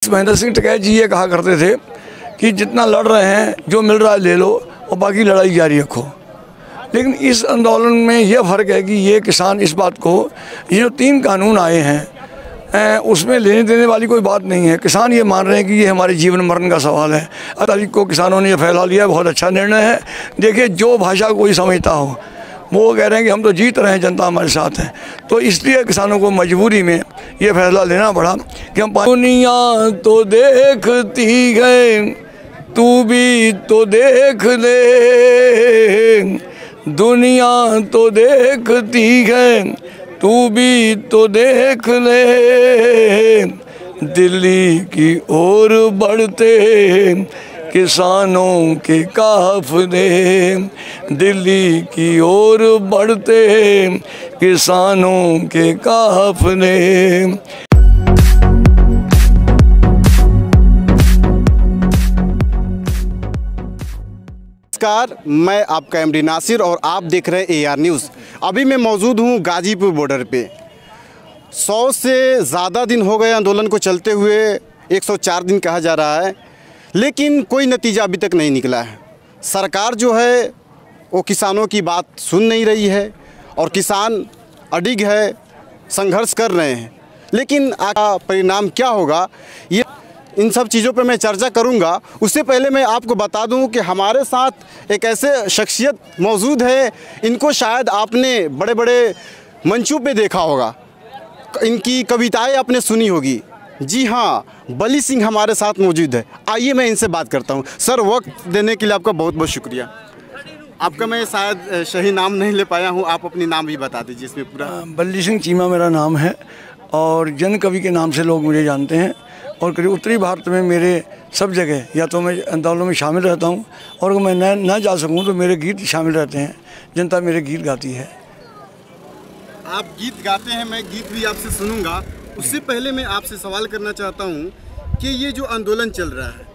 महेंद्र सिंह टिकैत जी ये कहा करते थे कि जितना लड़ रहे हैं, जो मिल रहा है ले लो और बाकी लड़ाई जारी रखो। लेकिन इस आंदोलन में यह फ़र्क है कि ये किसान इस बात को, ये जो 3 कानून आए हैं उसमें लेने देने वाली कोई बात नहीं है। किसान ये मान रहे हैं कि ये हमारे जीवन मरण का सवाल है। तारीख को किसानों ने ये फैला लिया, बहुत अच्छा निर्णय है। देखिए, जो भाषा कोई समझता हो वो कह रहे हैं कि हम तो जीत रहे हैं, जनता हमारे साथ है। तो इसलिए किसानों को मजबूरी में ये फैसला लेना पड़ा कि हम दुनिया तो देखती है, तू भी तो देख ले, दुनिया तो देखती है, तू भी तो देख ले, दिल्ली की ओर बढ़ते किसानों के काफ़िले, दिल्ली की ओर बढ़ते किसानों के काफ़िले। नमस्कार, मैं आपका एमडी नासिर और आप देख रहे हैं AR न्यूज़। अभी मैं मौजूद हूं गाजीपुर बॉर्डर पे। 100 से ज़्यादा दिन हो गए आंदोलन को चलते हुए, 104 दिन कहा जा रहा है, लेकिन कोई नतीजा अभी तक नहीं निकला है। सरकार जो है वो किसानों की बात सुन नहीं रही है और किसान अडिग है, संघर्ष कर रहे हैं। लेकिन आगे परिणाम क्या होगा, ये इन सब चीज़ों पे मैं चर्चा करूंगा। उससे पहले मैं आपको बता दूं कि हमारे साथ एक ऐसे शख्सियत मौजूद है, इनको शायद आपने बड़े बड़े मंचों पे देखा होगा, इनकी कविताएं आपने सुनी होगी। जी हाँ, बली सिंह हमारे साथ मौजूद है। आइए मैं इनसे बात करता हूँ। सर, वक्त देने के लिए आपका बहुत बहुत शुक्रिया। आपका मैं शायद सही नाम नहीं ले पाया हूँ, आप अपनी नाम भी बता दीजिए इसमें पूरा। बली सिंह चीमा मेरा नाम है और जन कवि के नाम से लोग मुझे जानते हैं। और करीब उत्तरी भारत में मेरे सब जगह या तो मैं आंदोलन में शामिल रहता हूँ, और अगर मैं ना जा सकूँ तो मेरे गीत शामिल रहते हैं। जनता मेरे गीत गाती है। आप गीत गाते हैं, मैं गीत भी आपसे सुनूंगा। उससे पहले मैं आपसे सवाल करना चाहता हूं कि ये जो आंदोलन चल रहा है,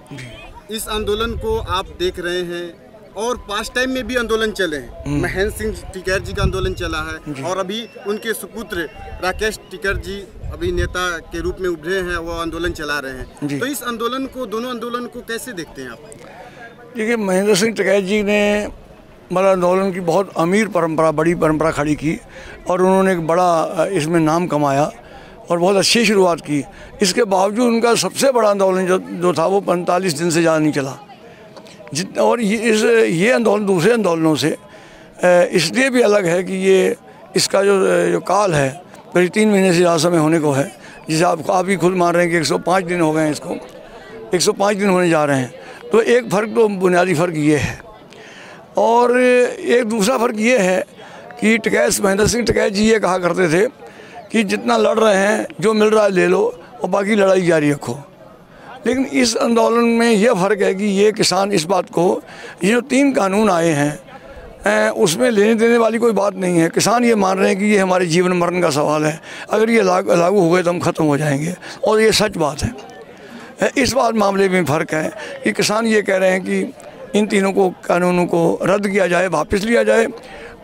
इस आंदोलन को आप देख रहे हैं और पास्ट टाइम में भी आंदोलन चले हैं। महेंद्र सिंह टिकैत जी का आंदोलन चला है और अभी उनके सुपुत्र राकेश टिकैत जी अभी नेता के रूप में उभरे हैं, वो आंदोलन चला रहे हैं। तो इस आंदोलन को, दोनों आंदोलन को कैसे देखते हैं आप? देखिए, महेंद्र सिंह टिकैत जी ने मतलब आंदोलन की बहुत अमीर परंपरा, बड़ी परंपरा खड़ी की और उन्होंने एक बड़ा इसमें नाम कमाया और बहुत अच्छी शुरुआत की। इसके बावजूद उनका सबसे बड़ा आंदोलन जो था वो 45 दिन से ज़्यादा नहीं चला। और ये आंदोलन दूसरे आंदोलनों से इसलिए भी अलग है कि ये इसका जो काल है करीब 3 महीने से ज़्यादा समय होने को है, जिसे आप ही खुद मान रहे हैं कि 105 दिन हो गए हैं, इसको 105 दिन होने जा रहे हैं। तो एक फ़र्क, तो बुनियादी फ़र्क ये है। और एक दूसरा फ़र्क ये है कि महेंद्र सिंह टिकैत जी ये कहा करते थे कि जितना लड़ रहे हैं, जो मिल रहा है ले लो और बाकी लड़ाई जारी रखो। लेकिन इस आंदोलन में यह फ़र्क है कि ये किसान इस बात को, ये जो 3 कानून आए हैं उसमें लेने देने वाली कोई बात नहीं है। किसान ये मान रहे हैं कि ये हमारे जीवन मरण का सवाल है, अगर ये लागू हो गए तो हम ख़त्म हो जाएंगे, और ये सच बात है। इस बात मामले में फ़र्क है कि किसान ये कह रहे हैं कि इन तीनों को कानूनों को रद्द किया जाए, वापस लिया जाए,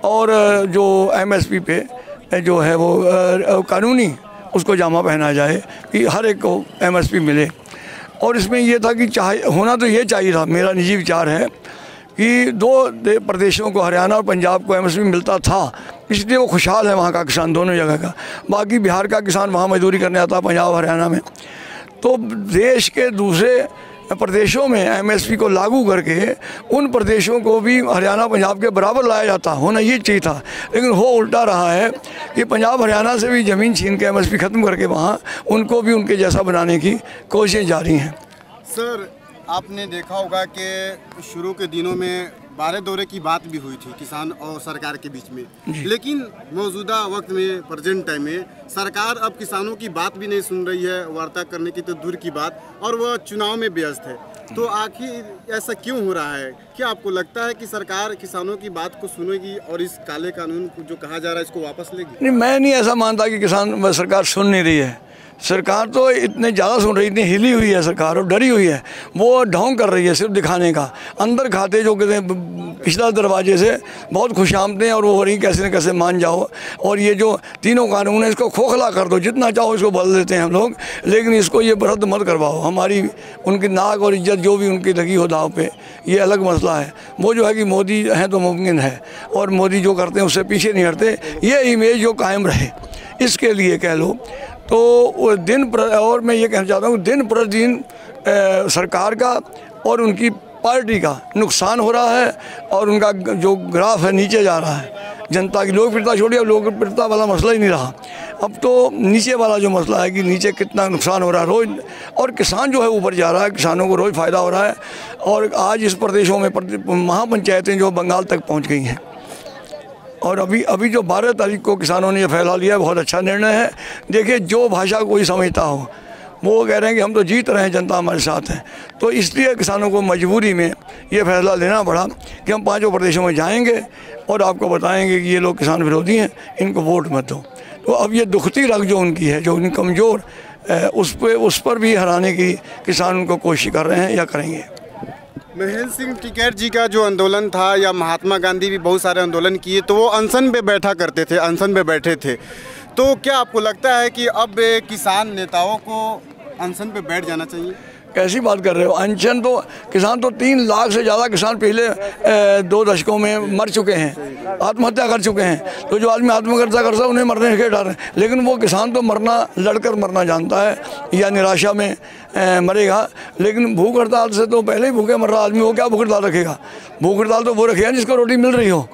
और जो MSP पे जो है वो कानूनी उसको जामा पहना जाए कि हर एक को MSP मिले। और इसमें यह था कि होना तो ये चाहिए था, मेरा निजी विचार है कि 2 प्रदेशों को, हरियाणा और पंजाब को MSP मिलता था, इसलिए वो खुशहाल है वहाँ का किसान, दोनों जगह का। बाकी बिहार का किसान वहाँ मजदूरी करने आता, पंजाब हरियाणा में। तो देश के दूसरे प्रदेशों में MSP को लागू करके उन प्रदेशों को भी हरियाणा पंजाब के बराबर लाया जाता, होना ये चाहिए था। लेकिन हो उल्टा रहा है कि पंजाब हरियाणा से भी ज़मीन छीन के MSP ख़त्म करके वहाँ उनको भी उनके जैसा बनाने की कोशिशें जारी हैं। सर, आपने देखा होगा कि शुरू के दिनों में 12 दौरे की बात भी हुई थी किसान और सरकार के बीच में, लेकिन मौजूदा वक्त में, प्रेजेंट टाइम में, सरकार अब किसानों की बात भी नहीं सुन रही है, वार्ता करने की तो दूर की बात, और वह चुनाव में व्यस्त है। तो आखिर ऐसा क्यों हो रहा है? क्या आपको लगता है कि सरकार किसानों की बात को सुनेगी और इस काले कानून को जो कहा जा रहा है इसको वापस लेगी? नहीं, मैं नहीं ऐसा मानता कि सरकार सुन नहीं रही है। सरकार तो इतने ज़्यादा सुन रही, इतनी हिली हुई है सरकार और डरी हुई है, वो ढोंग कर रही है सिर्फ दिखाने का। अंदर खाते जो कहते हैं पिछला दरवाजे से बहुत खुशामदें और वो हो रही कैसे न कैसे मान जाओ। और ये जो तीनों कानून है इसको खोखला कर दो, जितना चाहो इसको बदल देते हैं हम लोग, लेकिन इसको ये रद्द मत करवाओ। हमारी उनकी नाक और इज्जत जो भी उनकी लगी हो दाव पे, ये अलग मसला है। वो जो है कि मोदी हैं तो मुमकिन है, और मोदी जो करते हैं उससे पीछे नहीं हटते। ये इमेज जो कायम रहे इसके लिए कह लो तो और मैं ये कहना चाहता हूँ दिन प्रतिदिन सरकार का और उनकी पार्टी का नुकसान हो रहा है, और उनका जो ग्राफ है नीचे जा रहा है। जनता की लोकप्रियता छोड़िए, अब लोकप्रियता वाला मसला ही नहीं रहा। अब तो नीचे वाला जो मसला है कि नीचे कितना नुकसान हो रहा है रोज़, और किसान जो है ऊपर जा रहा है, किसानों को रोज़ फ़ायदा हो रहा है। और आज इस प्रदेशों में महापंचायतें जो बंगाल तक पहुँच गई हैं, और अभी जो 12 तारीख को किसानों ने ये फैसला लिया, बहुत अच्छा निर्णय है। देखिए जो भाषा कोई समझता हो वो कह रहे हैं कि हम तो जीत रहे हैं, जनता हमारे साथ है। तो इसलिए किसानों को मजबूरी में ये फैसला लेना पड़ा कि हम 5 प्रदेशों में जाएंगे और आपको बताएंगे कि ये लोग किसान विरोधी हैं, इनको वोट मत दो। तो अब ये दुखती रग जो उनकी है, जो उनकी कमज़ोर उस पर भी हराने की किसान उनको कोशिश कर रहे हैं या करेंगे। महेंद्र सिंह टिकैत जी का जो आंदोलन था, या महात्मा गांधी भी बहुत सारे आंदोलन किए, तो वो अनशन पे बैठा करते थे, अनशन पे बैठे थे। तो क्या आपको लगता है कि अब किसान नेताओं को अनशन पे बैठ जाना चाहिए? कैसी बात कर रहे हो? अनशन तो किसान तो 3 लाख से ज़्यादा किसान पिछले 2 दशकों में मर चुके हैं, आत्महत्या कर चुके हैं। तो जो आदमी आत्महत्या करता है उन्हें मरने के डर है, लेकिन वो किसान तो लड़कर मरना जानता है या निराशा में मरेगा। लेकिन भूख हड़ताल से तो पहले ही भूखे मर रहा आदमी, वो क्या भूख हड़ताल रखेगा? भूख हड़ताल तो वो रखेगा जिसको रोटी मिल रही हो,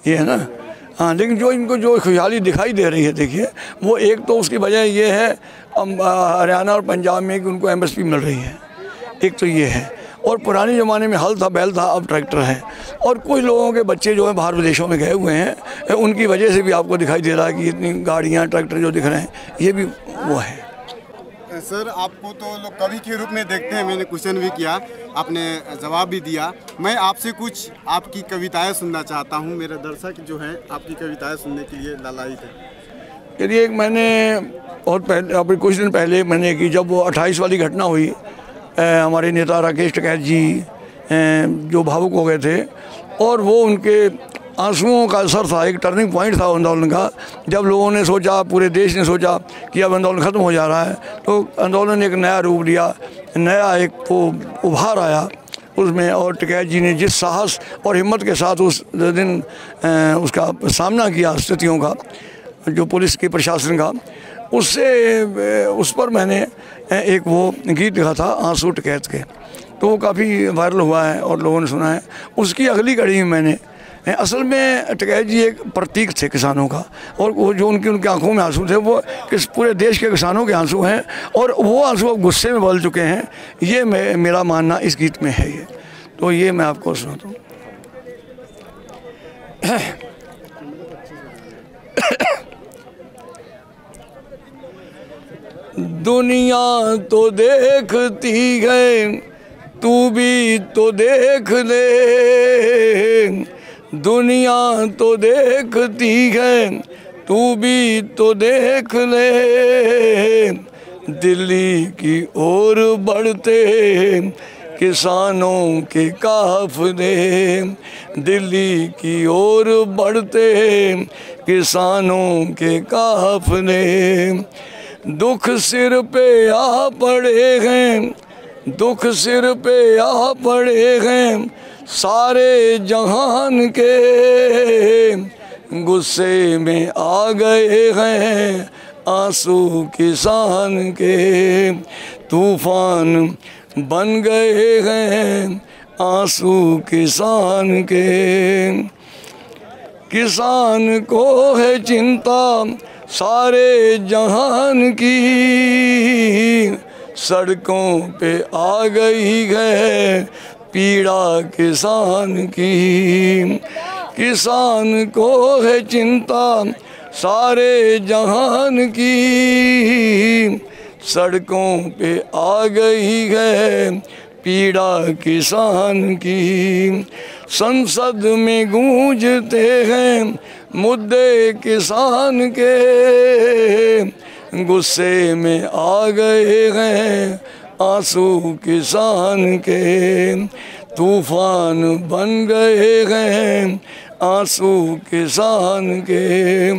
ये है ना। हाँ, लेकिन जो इनको जो खुशहाली दिखाई दे रही है, देखिए वो एक तो उसकी वजह ये है हरियाणा और पंजाब में कि उनको MSP मिल रही है, एक तो ये है। और पुराने ज़माने में हल था, बैल था, अब ट्रैक्टर है। और कुछ लोगों के बच्चे जो हैं बाहर विदेशों में गए हुए हैं, उनकी वजह से भी आपको दिखाई दे रहा है कि इतनी गाड़ियाँ ट्रैक्टर जो दिख रहे हैं, ये भी वो है। सर, आपको तो लोग कवि के रूप में देखते हैं, मैंने क्वेश्चन भी किया, आपने जवाब भी दिया। मैं आपसे कुछ आपकी कविताएं सुनना चाहता हूं। मेरे दर्शक जो हैं आपकी कविताएं सुनने के लिए लालायित है। यदि एक मैंने बहुत पहले, अभी कुछ दिन पहले मैंने की, जब वो 28 वाली घटना हुई, हमारे नेता राकेश टिकैत जी जो भावुक हो गए थे, और वो उनके आंसुओं का असर था, एक टर्निंग पॉइंट था आंदोलन का। जब लोगों ने सोचा, पूरे देश ने सोचा कि अब आंदोलन ख़त्म हो जा रहा है, तो आंदोलन ने एक नया रूप लिया, नया एक वो उभार आया उसमें। और टिकैत जी ने जिस साहस और हिम्मत के साथ उस दिन उसका सामना किया, स्थितियों का, जो पुलिस की प्रशासन का, उस पर मैंने एक वो गीत लिखा था, आंसू टिकैत के। तो वो काफ़ी वायरल हुआ है और लोगों ने सुना है। उसकी अगली कड़ी में मैंने, असल में टिकैत जी एक प्रतीक थे किसानों का, और वो जो उनकी आंखों में आंसू थे वो पूरे देश के किसानों के आंसू हैं, और वो आंसू अब गुस्से में बदल चुके हैं। ये मेरा मानना इस गीत में है। ये तो ये मैं आपको सुनाता हूँ। दुनिया तो देखती है, तू भी तो देख ले। दुनिया तो देखती है, तू भी तो देख ले। दिल्ली की ओर बढ़ते किसानों के काफ़िले, दिल्ली की ओर बढ़ते किसानों के काफ़िले। दुख सिर पे आ पड़े हैं, दुख सिर पे आ पड़े हैं सारे जहान के। गुस्से में आ गए हैं आंसू किसान के। तूफान बन गए हैं आंसू किसान के। किसान को है चिंता सारे जहान की। सड़कों पे आ गई है पीड़ा किसान की। किसान को है चिंता सारे जहान की। सड़कों पे आ गई है पीड़ा किसान की। संसद में गूंजते हैं मुद्दे किसान के। गुस्से में आ गए हैं आंसू किसान के, तूफान बन गए हैं आंसू किसान के।